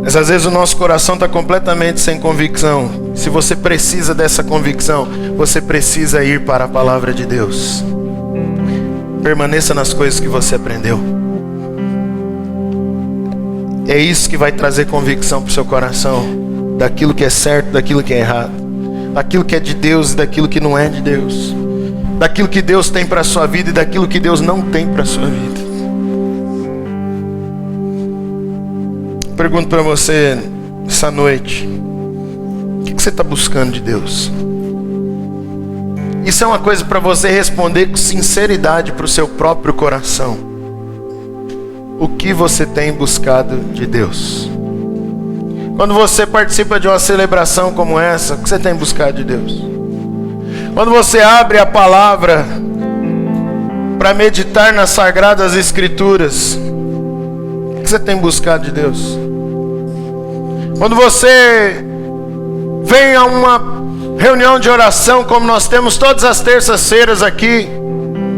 A: Mas às vezes o nosso coração está completamente sem convicção. Se você precisa dessa convicção, você precisa ir para a palavra de Deus. Permaneça nas coisas que você aprendeu. É isso que vai trazer convicção para o seu coração, daquilo que é certo, daquilo que é errado, daquilo que é de Deus e daquilo que não é de Deus, daquilo que Deus tem para a sua vida e daquilo que Deus não tem para a sua vida. Pergunto para você essa noite: o que você está buscando de Deus? Isso é uma coisa para você responder com sinceridade para o seu próprio coração. O que você tem buscado de Deus? Quando você participa de uma celebração como essa, o que você tem buscado de Deus? Quando você abre a palavra para meditar nas Sagradas Escrituras, o que você tem buscado de Deus? Quando você vem a uma reunião de oração, como nós temos todas as terças-feiras aqui,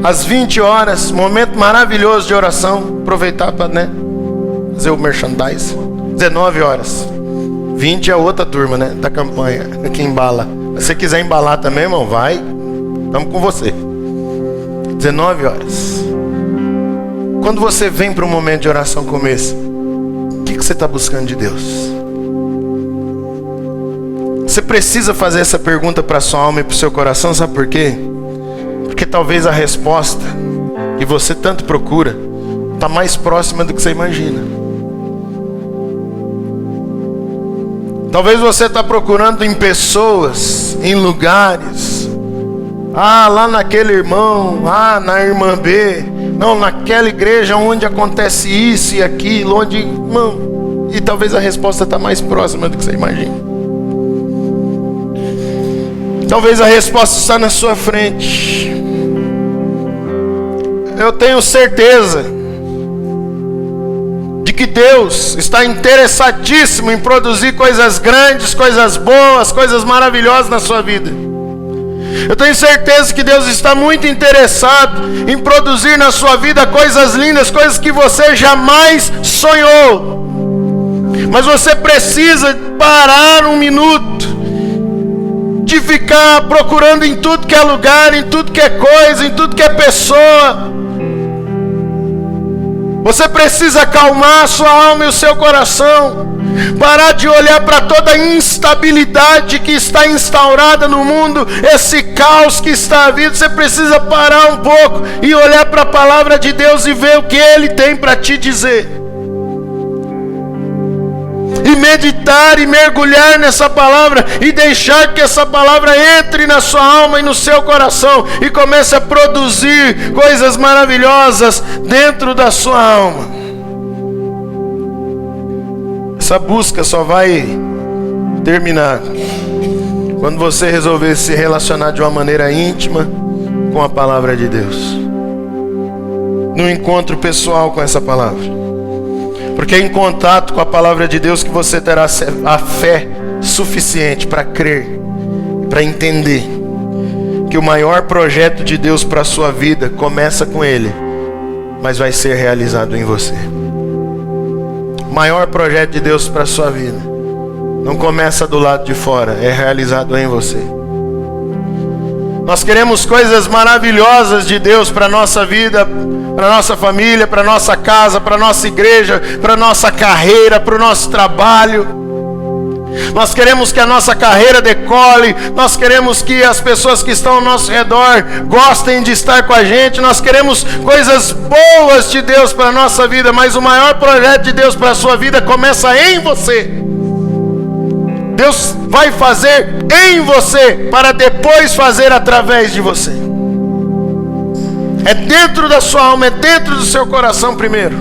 A: às 20 horas, momento maravilhoso de oração, aproveitar para fazer o merchandise, 19 horas, 20 é outra turma da campanha, que embala. Se você quiser embalar também, irmão, vai, estamos com você. 19 horas. Quando você vem para um momento de oração como esse, o que você está buscando de Deus? Você precisa fazer essa pergunta para a sua alma e para o seu coração, sabe por quê? Porque talvez a resposta que você tanto procura está mais próxima do que você imagina. Talvez você está procurando em pessoas, em lugares. Lá naquele irmão, na irmã B, não, naquela igreja onde acontece isso e aquilo, onde, irmão, e talvez a resposta está mais próxima do que você imagina. Talvez a resposta está na sua frente. Eu tenho certeza de que Deus está interessadíssimo em produzir coisas grandes, coisas boas, coisas maravilhosas na sua vida. Eu tenho certeza que Deus está muito interessado em produzir na sua vida coisas lindas, coisas que você jamais sonhou. Mas você precisa parar um minuto de ficar procurando em tudo que é lugar, em tudo que é coisa, em tudo que é pessoa. Você precisa acalmar a sua alma e o seu coração. Parar de olhar para toda a instabilidade que está instaurada no mundo, esse caos que está havindo. Você precisa parar um pouco e olhar para a palavra de Deus e ver o que Ele tem para te dizer. E meditar e mergulhar nessa palavra e deixar que essa palavra entre na sua alma e no seu coração e comece a produzir coisas maravilhosas dentro da sua alma. Essa busca só vai terminar quando você resolver se relacionar de uma maneira íntima com a palavra de Deus, num encontro pessoal com essa palavra. Porque é em contato com a palavra de Deus que você terá a fé suficiente para crer, para entender que o maior projeto de Deus para a sua vida começa com Ele, mas vai ser realizado em você. O maior projeto de Deus para a sua vida não começa do lado de fora, é realizado em você. Nós queremos coisas maravilhosas de Deus para a nossa vida, para a nossa família, para a nossa casa, para a nossa igreja, para a nossa carreira, para o nosso trabalho. Nós queremos que a nossa carreira decole, nós queremos que as pessoas que estão ao nosso redor gostem de estar com a gente, nós queremos coisas boas de Deus para a nossa vida, mas o maior projeto de Deus para a sua vida começa em você. Deus vai fazer em você para depois fazer através de você. É dentro da sua alma, é dentro do seu coração primeiro,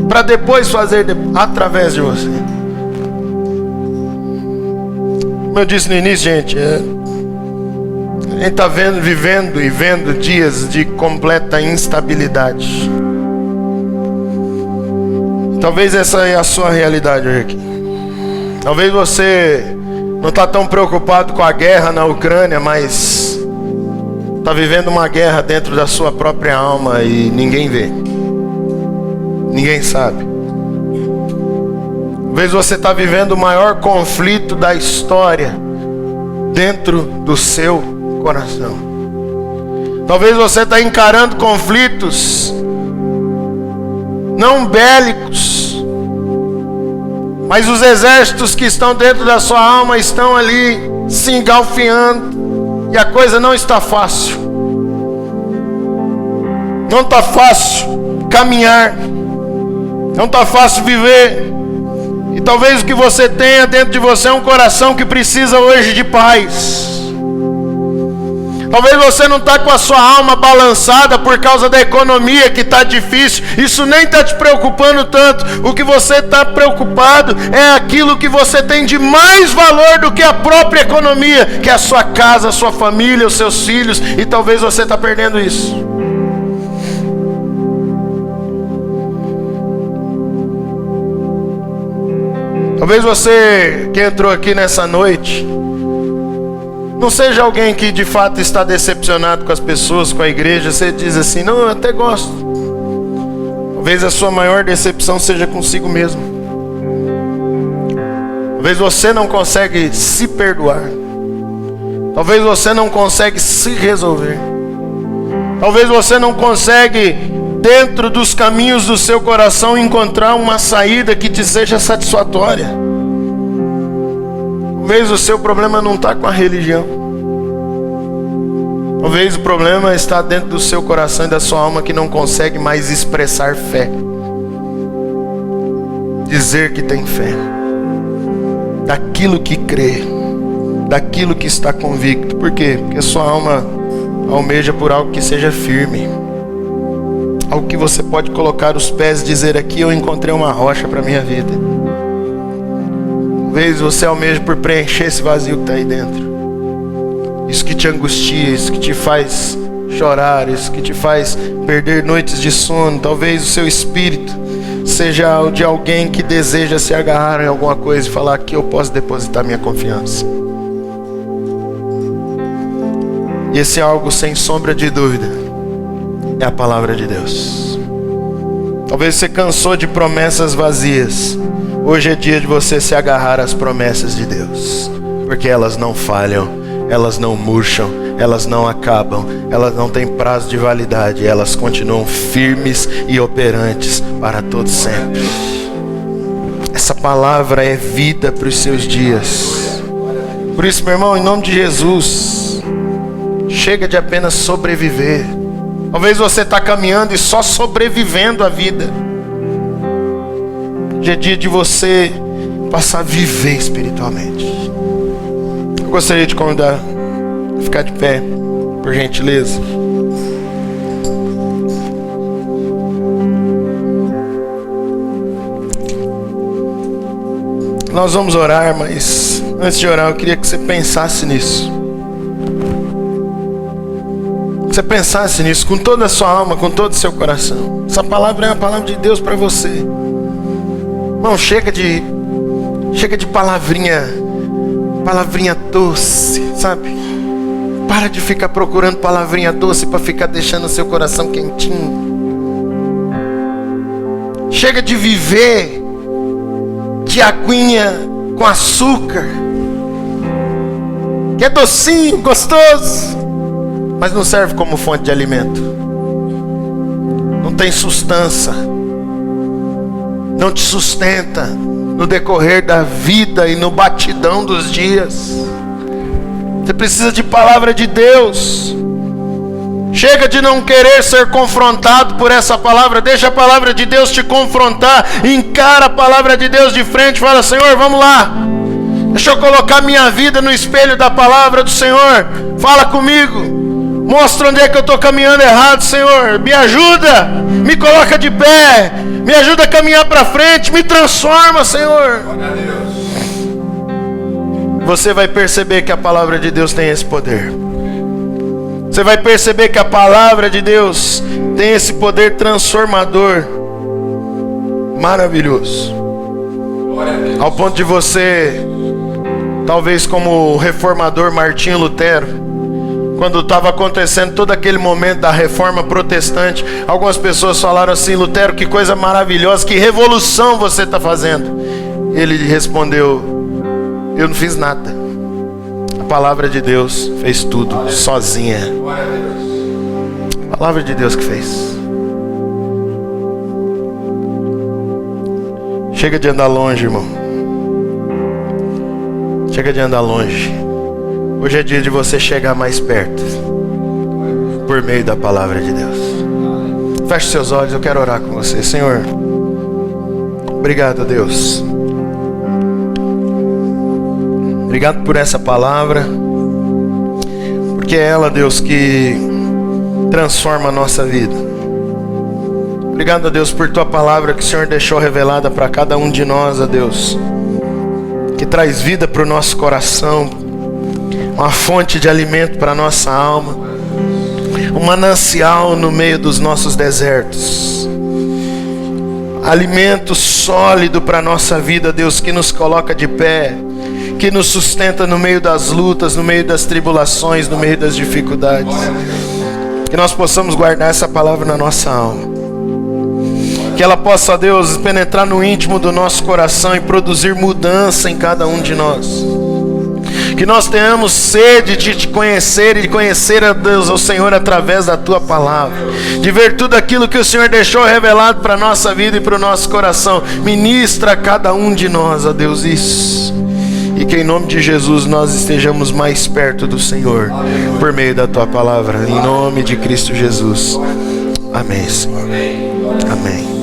A: para depois fazer através de você. Como eu disse no início, gente, a gente está vivendo e vendo dias de completa instabilidade. Talvez essa é a sua realidade hoje aqui. Talvez você não está tão preocupado com a guerra na Ucrânia, mas está vivendo uma guerra dentro da sua própria alma e ninguém vê. Ninguém sabe. Talvez você está vivendo o maior conflito da história dentro do seu coração. Talvez você está encarando conflitos não bélicos, mas os exércitos que estão dentro da sua alma estão ali se engalfinhando e a coisa não está fácil. Não está fácil caminhar, não está fácil viver. E talvez o que você tenha dentro de você é um coração que precisa hoje de paz. Talvez você não está com a sua alma balançada por causa da economia que está difícil. Isso nem está te preocupando tanto. O que você está preocupado é aquilo que você tem de mais valor do que a própria economia, que é a sua casa, a sua família, os seus filhos. E talvez você está perdendo isso. Talvez você que entrou aqui nessa noite não seja alguém que de fato está decepcionado com as pessoas, com a igreja. Você diz assim, não, eu até gosto. Talvez a sua maior decepção seja consigo mesmo. Talvez você não consegue se perdoar. Talvez você não consegue se resolver. Talvez você não consegue, dentro dos caminhos do seu coração, encontrar uma saída que te seja satisfatória. Talvez o seu problema não está com a religião. Talvez o problema está dentro do seu coração e da sua alma, que não consegue mais expressar fé. Dizer que tem fé. Daquilo que crê. Daquilo que está convicto. Por quê? Porque a sua alma almeja por algo que seja firme. Algo que você pode colocar os pés e dizer, aqui eu encontrei uma rocha para a minha vida. Talvez você almeje por preencher esse vazio que está aí dentro. Isso que te angustia, isso que te faz chorar, isso que te faz perder noites de sono. Talvez o seu espírito seja o de alguém que deseja se agarrar em alguma coisa e falar, aqui eu posso depositar minha confiança. E esse algo, sem sombra de dúvida, é a palavra de Deus. Talvez você cansou de promessas vazias. Hoje é dia de você se agarrar às promessas de Deus, porque elas não falham, elas não murcham, elas não acabam, elas não têm prazo de validade, elas continuam firmes e operantes para todo sempre. Essa palavra é vida para os seus dias. Por isso, meu irmão, em nome de Jesus, chega de apenas sobreviver. Talvez você está caminhando e só sobrevivendo a vida. Hoje é dia de você passar a viver espiritualmente. Eu gostaria de convidar a ficar de pé, por gentileza. Nós vamos orar, mas antes de orar eu queria que você pensasse nisso. Que você pensasse nisso com toda a sua alma, com todo o seu coração. Essa palavra é a palavra de Deus para você. Irmão, chega de palavrinha doce, sabe? Para de ficar procurando palavrinha doce para ficar deixando o seu coração quentinho. Chega de viver de aguinha com açúcar, que é docinho, gostoso, mas não serve como fonte de alimento. Não tem sustância, não te sustenta no decorrer da vida e no batidão dos dias. Você precisa de palavra de Deus. Chega de não querer ser confrontado por essa palavra. Deixa a palavra de Deus te confrontar. Encara a palavra de Deus de frente. Fala: Senhor, vamos lá. Deixa eu colocar minha vida no espelho da palavra do Senhor. Fala comigo. Mostra onde é que eu estou caminhando errado, Senhor. Me ajuda. Me coloca de pé. Me ajuda a caminhar para frente. Me transforma, Senhor. Você vai perceber que a palavra de Deus tem esse poder. Você vai perceber que a palavra de Deus tem esse poder transformador maravilhoso. Ao ponto de você, talvez como o reformador Martinho Lutero, quando estava acontecendo todo aquele momento da reforma protestante, algumas pessoas falaram assim: Lutero, que coisa maravilhosa, que revolução você está fazendo. Ele respondeu: eu não fiz nada. A palavra de Deus fez tudo, sozinha. A palavra de Deus que fez. Chega de andar longe, irmão. Chega de andar longe. Hoje é dia de você chegar mais perto, por meio da palavra de Deus. Feche seus olhos, eu quero orar com você. Senhor, obrigado, Deus. Obrigado por essa palavra, porque é ela, Deus, que transforma a nossa vida. Obrigado, a Deus, por tua palavra que o Senhor deixou revelada para cada um de nós, a Deus, que traz vida para o nosso coração, uma fonte de alimento para a nossa alma, um manancial no meio dos nossos desertos, alimento sólido para a nossa vida, Deus, que nos coloca de pé, que nos sustenta no meio das lutas, no meio das tribulações, no meio das dificuldades. Que nós possamos guardar essa palavra na nossa alma. Que ela possa, Deus, penetrar no íntimo do nosso coração e produzir mudança em cada um de nós. Que nós tenhamos sede de te conhecer e de conhecer a Deus, ao Senhor, através da tua palavra. De ver tudo aquilo que o Senhor deixou revelado para a nossa vida e para o nosso coração. Ministra a cada um de nós, ó Deus, isso. E que em nome de Jesus nós estejamos mais perto do Senhor, por meio da tua palavra. Em nome de Cristo Jesus. Amém, Senhor. Amém.